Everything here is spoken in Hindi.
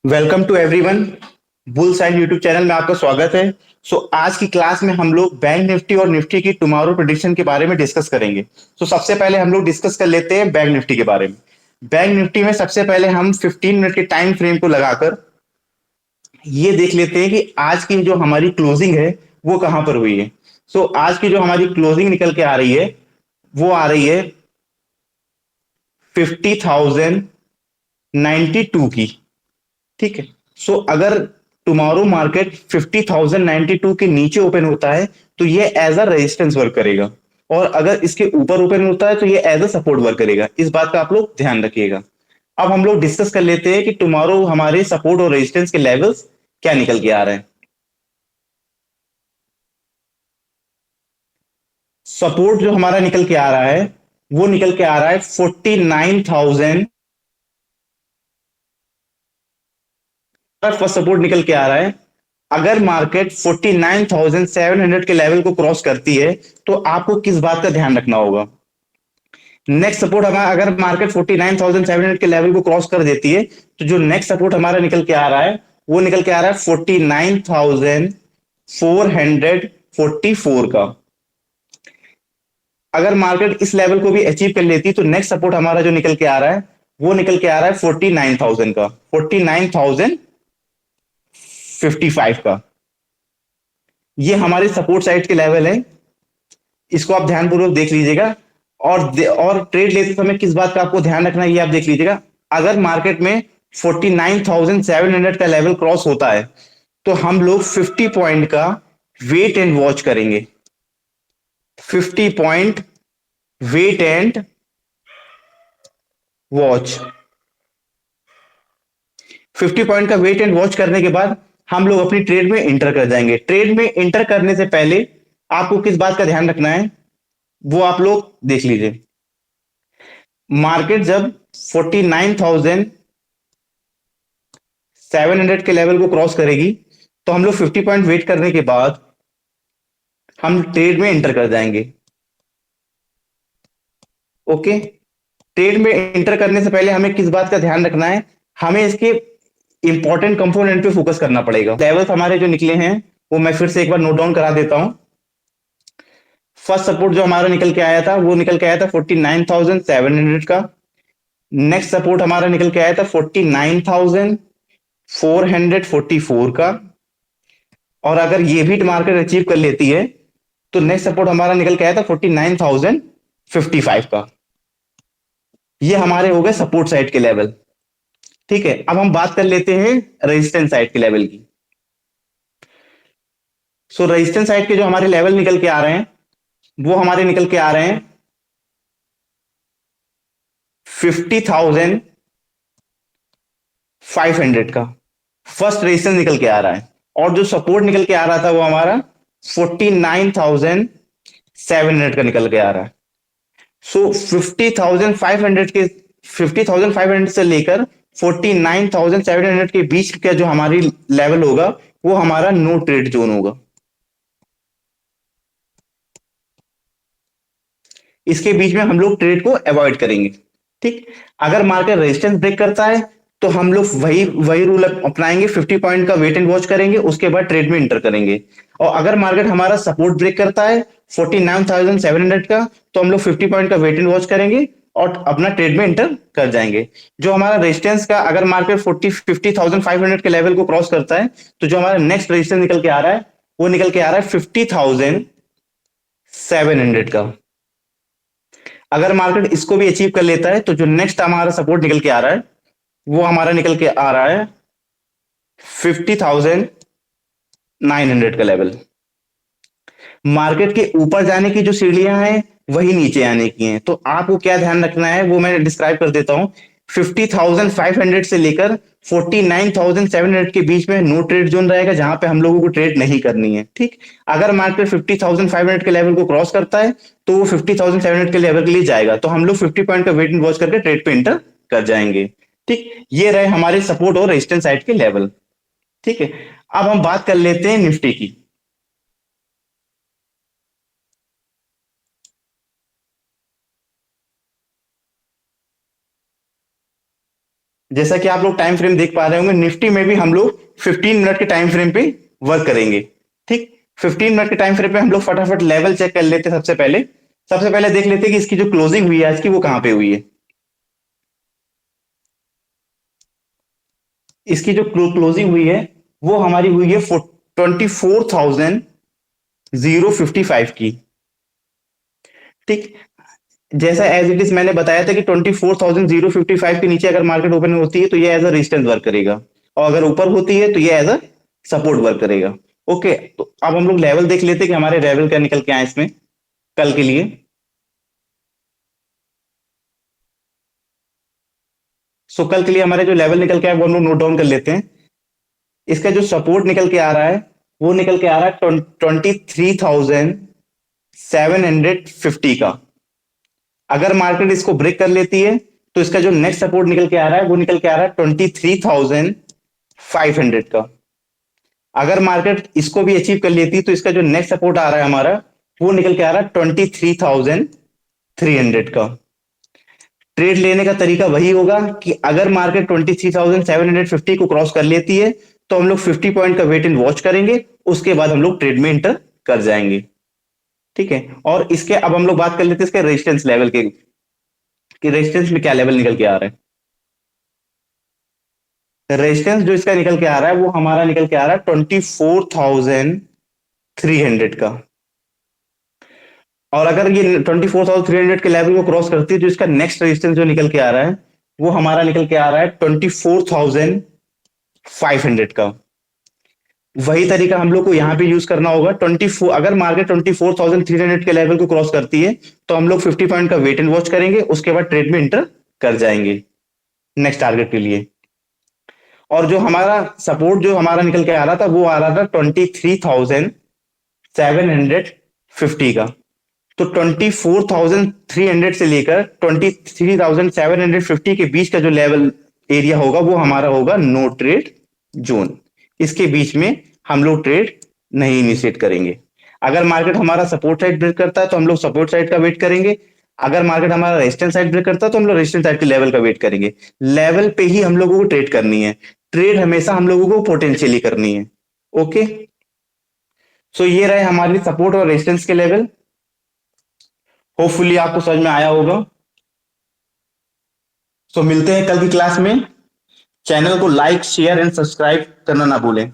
Welcome to everyone. Bull sign YouTube channel में आपका स्वागत है। आज की क्लास में हम लोग बैंक निफ्टी और निफ्टी की टुमारो प्रेडिक्शन के बारे में डिस्कस करेंगे। सबसे पहले हम लोग डिस्कस कर लेते हैं बैंक निफ्टी के बारे में। बैंक निफ्टी में सबसे पहले हम 15 मिनट के टाइम फ्रेम को लगाकर ये देख लेते हैं कि आज की जो हमारी क्लोजिंग है वो कहां पर हुई है। आज की जो हमारी क्लोजिंग निकल के आ रही है वो आ रही है 50,092 की। ठीक है। अगर टुमारो मार्केट 50,092 के नीचे ओपन होता है तो ये एज अ रेजिस्टेंस वर्क करेगा, और अगर इसके ऊपर ओपन होता है तो ये एज अ सपोर्ट वर्क करेगा। इस बात का आप लोग ध्यान रखिएगा। अब हम लोग डिस्कस कर लेते हैं कि टुमारो हमारे सपोर्ट और रेजिस्टेंस के लेवल्स क्या निकल के आ रहे हैं। सपोर्ट जो हमारा निकल के आ रहा है वो निकल के आ रहा है 49,000। फर्स्ट सपोर्ट निकल के आ रहा है। अगर मार्केट 49,700 के लेवल को क्रॉस करती है तो आपको किस बात का ध्यान रखना होगा। नेक्स्ट सपोर्ट हमारा, अगर मार्केट 49,700 के लेवल को क्रॉस कर देती है तो जो नेक्स्ट सपोर्ट हमारा निकल के आ रहा है वो निकल के आ रहा है 49,444 का। अगर मार्केट इस लेवल को भी अचीव कर लेती तो नेक्स्ट सपोर्ट हमारा जो निकल के आ रहा है वो निकल के आ रहा है 49,000 का, 49,055 का। ये हमारे सपोर्ट साइड के लेवल है। इसको आप ध्यानपूर्वक देख लीजिएगा। और ट्रेड लेते समय किस बात का आपको ध्यान रखना है ये आप देख लीजिएगा। अगर मार्केट में 49,700 का लेवल क्रॉस होता है तो हम लोग 50 पॉइंट का वेट एंड वॉच करेंगे। 50 point wait and watch. 50 point का वेट एंड वॉच करने के बाद हम लोग अपनी ट्रेड में इंटर कर जाएंगे। ट्रेड में इंटर करने से पहले आपको किस बात का ध्यान रखना है वो आप लोग देख लीजिए। मार्केट जब 49,700 के लेवल को क्रॉस करेगी तो हम लोग 50 पॉइंट वेट करने के बाद हम ट्रेड में एंटर कर जाएंगे। ओके। ट्रेड में एंटर करने से पहले हमें किस बात का ध्यान रखना है, हमें इसके इंपॉर्टेंट कंपोनेंट पे फोकस करना पड़ेगा। लेवल्स हमारे जो निकले हैं वो मैं फिर से एक बार नोट डाउन करा देता हूं। फर्स्ट सपोर्ट जो हमारा निकल के आया था वो निकल के आया था 49,700 का। नेक्स्ट सपोर्ट हमारा निकल के आया था 49,444 का। और अगर ये भी मार्केट अचीव कर लेती है तो नेक्स्ट सपोर्ट हमारा निकल के आया था 49,055 का। ये हमारे हो गए सपोर्ट साइड के लेवल। ठीक है। अब हम बात कर लेते हैं रेजिस्टेंस साइड के लेवल की। रेजिस्टेंस साइड के जो हमारे लेवल निकल के आ रहे हैं वो हमारे निकल के आ रहे हैं 50,500 का। फर्स्ट रेजिस्टेंस निकल के आ रहा है। और जो सपोर्ट निकल के आ रहा था वो हमारा 49,700 का निकल के आ रहा है। 50,500 के 50,500 से लेकर 49,700 के बीच का जो हमारी लेवल होगा वो हमारा नो ट्रेड जोन होगा। इसके बीच में हम लोग ट्रेड को अवॉइड करेंगे। ठीक। अगर मार्केट रेजिस्टेंस ब्रेक करता है तो हम लोग वही वही रूल अपनाएंगे, 50 पॉइंट का वेट एंड वॉच करेंगे, उसके बाद ट्रेड में इंटर करेंगे। और अगर मार्केट हमारा सपोर्ट ब्रेक करता है 49,700 का तो हम लोग 50 पॉइंट का वेट एंड वॉच करेंगे और अपना ट्रेड में इंटर कर जाएंगे। जो हमारा रेजिस्टेंस का, अगर मार्केट 50,500 के लेवल को क्रॉस करता है तो जो हमारा नेक्स्ट रेजिस्टेंस निकल के आ रहा है वो निकल के आ रहा है 50,700 का। अगर मार्केट इसको भी अचीव कर लेता है तो जो नेक्स्ट हमारा सपोर्ट निकल के आ रहा है वो हमारा निकल के आ रहा है 50,900 का लेवल। मार्केट के ऊपर जाने की जो सीढ़ियां हैं वही नीचे आने की हैं, तो आपको क्या ध्यान रखना है वो मैं डिस्क्राइब कर देता हूं। 50,500 से लेकर 49,700 के बीच में नो ट्रेड जोन रहेगा जहां पे हम लोगों को ट्रेड नहीं करनी है। ठीक। अगर मार्केट 50,500 के लेवल को क्रॉस करता है तो वो 50,700 के लेवल के लिए जाएगा, तो हम लोग 50 पॉइंट का वेट एंड वॉच करके ट्रेड पे इंटर कर जाएंगे। ठीक। ये रहे हमारे सपोर्ट और रेजिस्टेंस साइड के लेवल। ठीक है। अब हम बात कर लेते हैं निफ्टी की। जैसा कि आप लोग टाइम फ्रेम देख पा रहे होंगे, निफ्टी में भी हम लोग 15 मिनट के टाइम फ्रेम पे वर्क करेंगे। ठीक, 15 मिनट के टाइम फ्रेम पे हम लोग फटाफट लेवल चेक कर लेते हैं। सबसे पहले देख लेते हैं कि इसकी जो क्लोजिंग हुई है आज की वो कहां पे हुई है। इसकी जो क्लोजिंग हुई है वो हमारी हुई है 24,055 की। ठीक, जैसा एज इट इज मैंने बताया था कि 24,055 के नीचे अगर मार्केट ओपन होती है तो ये एज अ रेजिस्टेंस वर्क करेगा, और अगर ऊपर होती है तो ये एज अ सपोर्ट वर्क करेगा। ओके, तो अब हम लोग लेवल देख लेते हैं कि हमारे लेवल क्या निकल के आए इसमें कल के लिए। सो कल के लिए हमारे जो लेवल निकल के आए वो हम लोग नोट डाउन कर लेते हैं। इसका जो सपोर्ट निकल के आ रहा है वो निकल के आ रहा है 23,750 का। अगर मार्केट इसको ब्रेक कर लेती है तो इसका जो नेक्स्ट सपोर्ट निकल के आ रहा है वो निकल के आ रहा है 23,500 का। अगर मार्केट इसको भी अचीव कर लेती है तो इसका जो नेक्स्ट सपोर्ट आ रहा है हमारा वो निकल के आ रहा है 23,300 का। ट्रेड लेने का तरीका वही होगा कि अगर मार्केट 23,750 को क्रॉस कर लेती है तो हम लोग 50 पॉइंट का वेट इन वॉच करेंगे, उसके बाद हम लोग ट्रेड में इंटर कर जाएंगे। ठीक है, और इसके अब हम लोग बात कर लेते हैं इसके रेजिस्टेंस लेवल के, कि रेजिस्टेंस में क्या लेवल निकल के आ रहा है। रेजिस्टेंस जो इसका निकल के आ रहा है वो हमारा निकल के आ रहा है 24,300 का। और अगर ये 24,300 के लेवल को क्रॉस करती है तो इसका नेक्स्ट रेजिस्टेंस जो निकल के आ रहा है वो हमारा निकल के आ रहा है 24,500 का। वही तरीका हम लोग को यहां पे यूज करना होगा। 24, अगर मार्केट 24,300 के लेवल को क्रॉस करती है तो हम लोग 50 पॉइंट का वेट एंड वॉच करेंगे, उसके बाद ट्रेड में इंटर कर जाएंगे नेक्स्ट टारगेट के लिए। और जो हमारा सपोर्ट जो हमारा निकल के आ रहा था वो आ रहा था 23,750 का। तो 24,300 से लेकर 23,750 के बीच का जो लेवल एरिया होगा वो हमारा होगा नो ट्रेड जोन। इसके बीच में हम लोग ट्रेड नहीं इनिशिएट करेंगे। अगर मार्केट हमारा सपोर्ट साइड ब्रेक करता है तो हम लोग सपोर्ट साइड का वेट करेंगे। अगर मार्केट हमारा रेजिस्टेंस साइड ब्रेक करता है तो हम लोग रेजिस्टेंस साइड के लेवल का वेट करेंगे। लेवल पे ही हम लोगों को ट्रेड करनी है। ट्रेड हमेशा हम लोगों को पोटेंशियली करनी है। ओके, सो ये रहे हमारे सपोर्ट और रेजिस्टेंस के लेवल। होपफुली आपको समझ में आया होगा। सो मिलते हैं कल की क्लास में। चैनल को लाइक शेयर एंड सब्सक्राइब करना ना भूलें।